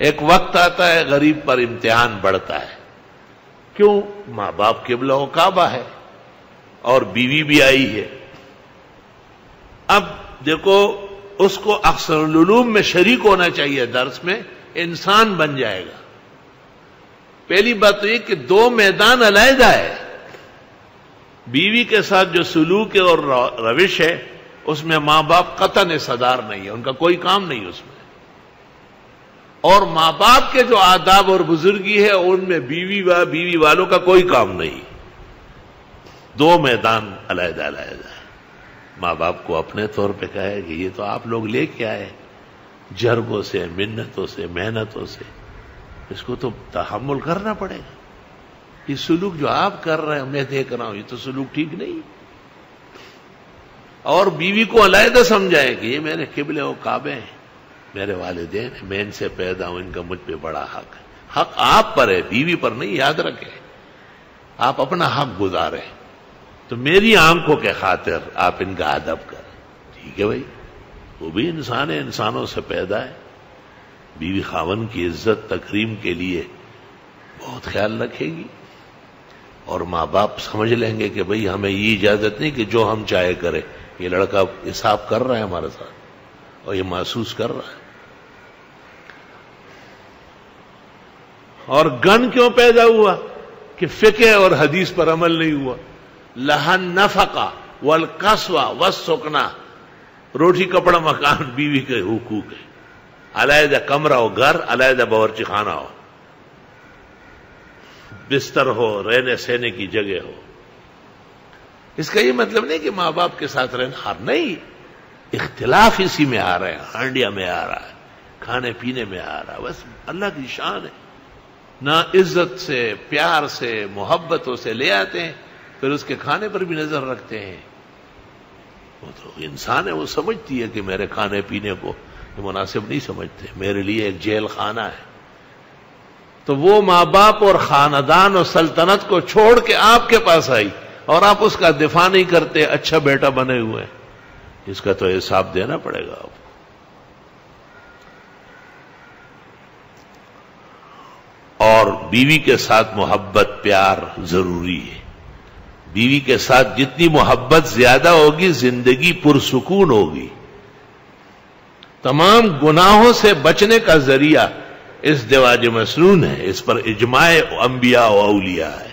ایک وقت آتا ہے غریب پر امتحان بڑھتا ہے. کیوں؟ ماں باپ قبلہ و کعبہ ہے اور بیوی بھی آئی ہے. اب دیکھو اس کو اکثر العلوم میں شریک ہونا چاہیے، درس میں انسان بن جائے گا. پہلی بات تو یہ کہ دو میدان علیحدہ ہے. بیوی کے ساتھ جو سلوک ہے اور روش ہے اس میں ماں باپ قطعاً صدار نہیں ہے، ان کا کوئی کام نہیں اس میں. اور ماں باپ کے جو آداب اور بزرگی ہے ان میں بیوی والوں کا کوئی کام نہیں. دو میدان علیحدہ علیحدہ ہے. ماں باپ کو اپنے طور پہ کہے کہ یہ تو آپ لوگ لے کے آئے جرگوں سے، منتوں سے، محنتوں سے، اس کو تو تحمل کرنا پڑے گا. یہ سلوک جو آپ کر رہے ہیں میں دیکھ رہا ہوں یہ تو سلوک ٹھیک نہیں. اور بیوی کو علیحدہ سمجھائے کہ یہ میرے قبلے و کعبے ہیں، میرے والدین ہیں، میں ان سے پیدا ہوں، ان کا مجھ پہ بڑا حق ہے. حق آپ پر ہے، بیوی پر نہیں. یاد رکھیں آپ اپنا حق گزاریں تو میری آنکھوں کے خاطر آپ ان کا ادب کریں. ٹھیک ہے بھائی، وہ بھی انسان ہے، انسانوں سے پیدا ہے. بیوی خاوند کی عزت تکریم کے لیے بہت خیال رکھے گی اور ماں باپ سمجھ لیں گے کہ بھئی ہمیں یہ اجازت نہیں کہ جو ہم چاہے کریں. یہ لڑکا حساب کر رہا ہے ہمارے ساتھ اور یہ محسوس کر رہا ہے. اور گن کیوں پیدا ہوا کہ فقہ اور حدیث پر عمل نہیں ہوا. لہن نفقہ والقسوہ والسکنا، روٹی کپڑا مکان بیوی کے حقوق ہے. علیحدہ کمرہ ہو، گھر علیحدہ باورچی خانہ ہو، بستر ہو، رہنے سہنے کی جگہ ہو. اس کا یہ مطلب نہیں کہ ماں باپ کے ساتھ رہنا نہیں. اختلاف اسی میں آ رہا ہے، ہانڈیا میں آ رہا ہے، کھانے پینے میں آ رہا ہے. بس اللہ کی شان ہے. نہ عزت سے، پیار سے، محبتوں سے لے آتے ہیں، پھر اس کے کھانے پر بھی نظر رکھتے ہیں. وہ تو انسان ہے، وہ سمجھتی ہے کہ میرے کھانے پینے کو یہ مناسب نہیں سمجھتے، میرے لیے ایک جیل خانہ ہے. تو وہ ماں باپ اور خاندان اور سلطنت کو چھوڑ کے آپ کے پاس آئی اور آپ اس کا دفاع نہیں کرتے، اچھا بیٹا بنے ہوئے. اس کا تو حساب دینا پڑے گا آپ کو. اور بیوی کے ساتھ محبت پیار ضروری ہے. بیوی کے ساتھ جتنی محبت زیادہ ہوگی زندگی پرسکون ہوگی. تمام گناہوں سے بچنے کا ذریعہ ازدواج مسنون ہے. اس پر اجماع انبیاء و اولیاء ہے.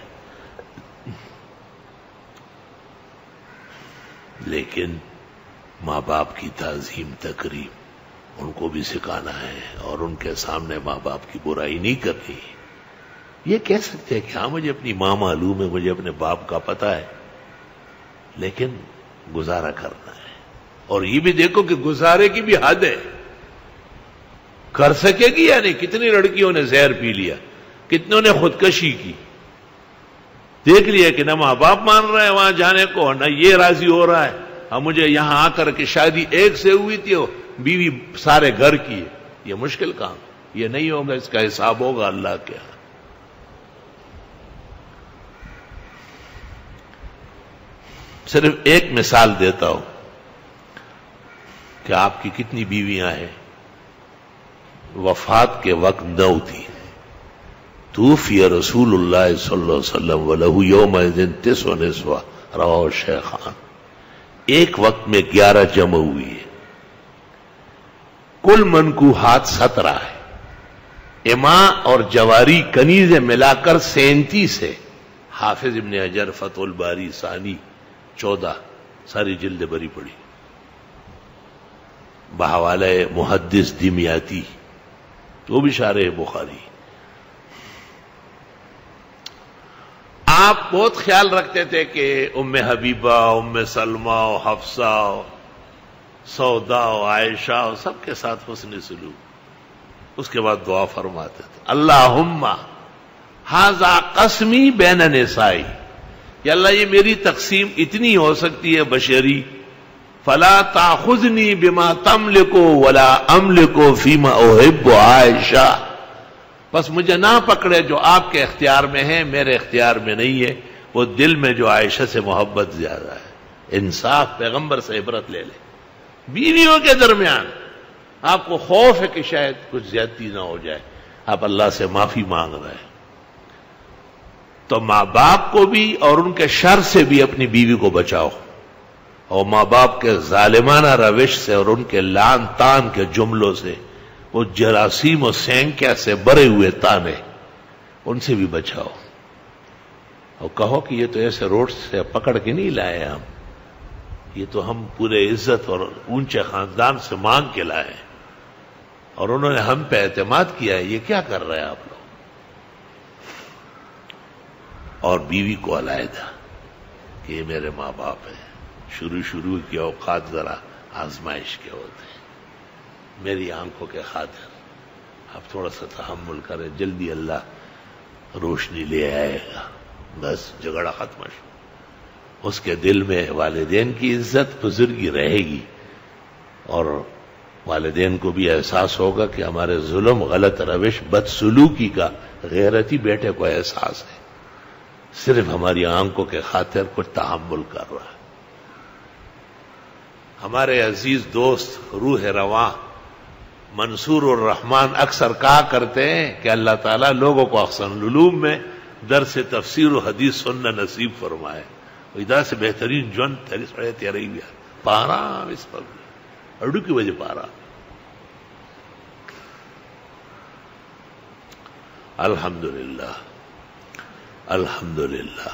لیکن ماں باپ کی تعظیم تکریم ان کو بھی سکھانا ہے اور ان کے سامنے ماں باپ کی برائی نہیں کرنی. یہ کہہ سکتے ہیں کہ ہاں مجھے اپنی ماں معلوم ہے، مجھے اپنے باپ کا پتہ ہے، لیکن گزارا کرنا ہے. اور یہ بھی دیکھو کہ گزارے کی بھی حد ہے. کر سکے گی یا نہیں؟ کتنی لڑکیوں نے زہر پی لیا، کتنوں نے خودکشی کی. دیکھ لیا کہ نہ ماں باپ مان رہے ہیں وہاں جانے کو، نہ یہ راضی ہو رہا ہے. اب مجھے یہاں آ کر کے شادی ایک سے ہوئی تھی، بیوی سارے گھر کی ہے. یہ مشکل کام، یہ نہیں ہوگا، اس کا حساب ہوگا اللہ کے ہاں. صرف ایک مثال دیتا ہوں کہ آپ کی کتنی بیویاں ہیں. وفات کے وقت 9 تھی. توفی رسول اللہ صلی اللہ علیہ وسلم وله یومئذ 9 نسوہ، رواہ شیخان. ایک وقت میں 11 جمع ہوئی ہے. کل منکوحات 17 ہے. اماں اور جواری کنیزیں ملا کر 37 ہے. حافظ ابن حجر فتح الباری ثانی 14 ساری جلد بری پڑی. بحوالہ محدث دمیاتی وہ بھی شارح بخاری. آپ بہت خیال رکھتے تھے کہ ام حبیبہ، ام سلمہ، حفصہ، سودا، عائشہ سب کے ساتھ حسن سلوک. اس کے بعد دعا فرماتے تھے اللہم ھذا قسمی بین نسائی، کہ اللہ یہ میری تقسیم اتنی ہو سکتی ہے بشری، فلا تاخذنی بما تملک ولا املک فیما احب عائشہ، بس مجھے نہ پکڑے جو آپ کے اختیار میں ہے میرے اختیار میں نہیں ہے. وہ دل میں جو عائشہ سے محبت زیادہ ہے. انصاف، پیغمبر سے عبرت لے لے. بیویوں کے درمیان آپ کو خوف ہے کہ شاید کچھ زیادتی نہ ہو جائے، آپ اللہ سے معافی مانگ رہے ہیں، تو ماں باپ کو بھی اور ان کے شر سے بھی اپنی بیوی کو بچاؤ، اور ماں باپ کے ظالمانہ روش سے اور ان کے لعن تان کے جملوں سے، وہ جراثیم و سینکیا سے بھرے ہوئے تانے، ان سے بھی بچاؤ، اور کہو کہ یہ تو ایسے روڈ سے پکڑ کے نہیں لائے ہم، یہ تو ہم پورے عزت اور اونچے خاندان سے مانگ کے لائے ہیں، اور انہوں نے ہم پہ اعتماد کیا ہے، یہ کیا کر رہے ہیں آپ لوگ؟ اور بیوی کو علیحدہ کہ یہ میرے ماں باپ ہیں، شروع کے اوقات ذرا آزمائش کے ہوتے ہیں، میری آنکھوں کے خاطر آپ تھوڑا سا تحمل کریں، جلدی اللہ روشنی لے آئے گا، بس جھگڑا ختم ہو، اس کے دل میں والدین کی عزت بزرگی رہے گی، اور والدین کو بھی احساس ہوگا کہ ہمارے ظلم، غلط روش، بدسلوکی کا غیرتی بیٹے کو احساس ہے، صرف ہماری آنکھوں کے خاطر کچھ تحمل کر رہا ہے۔ ہمارے عزیز دوست روح رواں منصور الرحمان اکثر کہا کرتے ہیں کہ اللہ تعالیٰ لوگوں کو احسن العلوم میں درس تفسیر و حدیث سننا نصیب فرمائے، ادا سے بہترین جون تیاری بھی پارا اس پر اڈو کی وجہ پارا۔ الحمدللہ الحمدللہ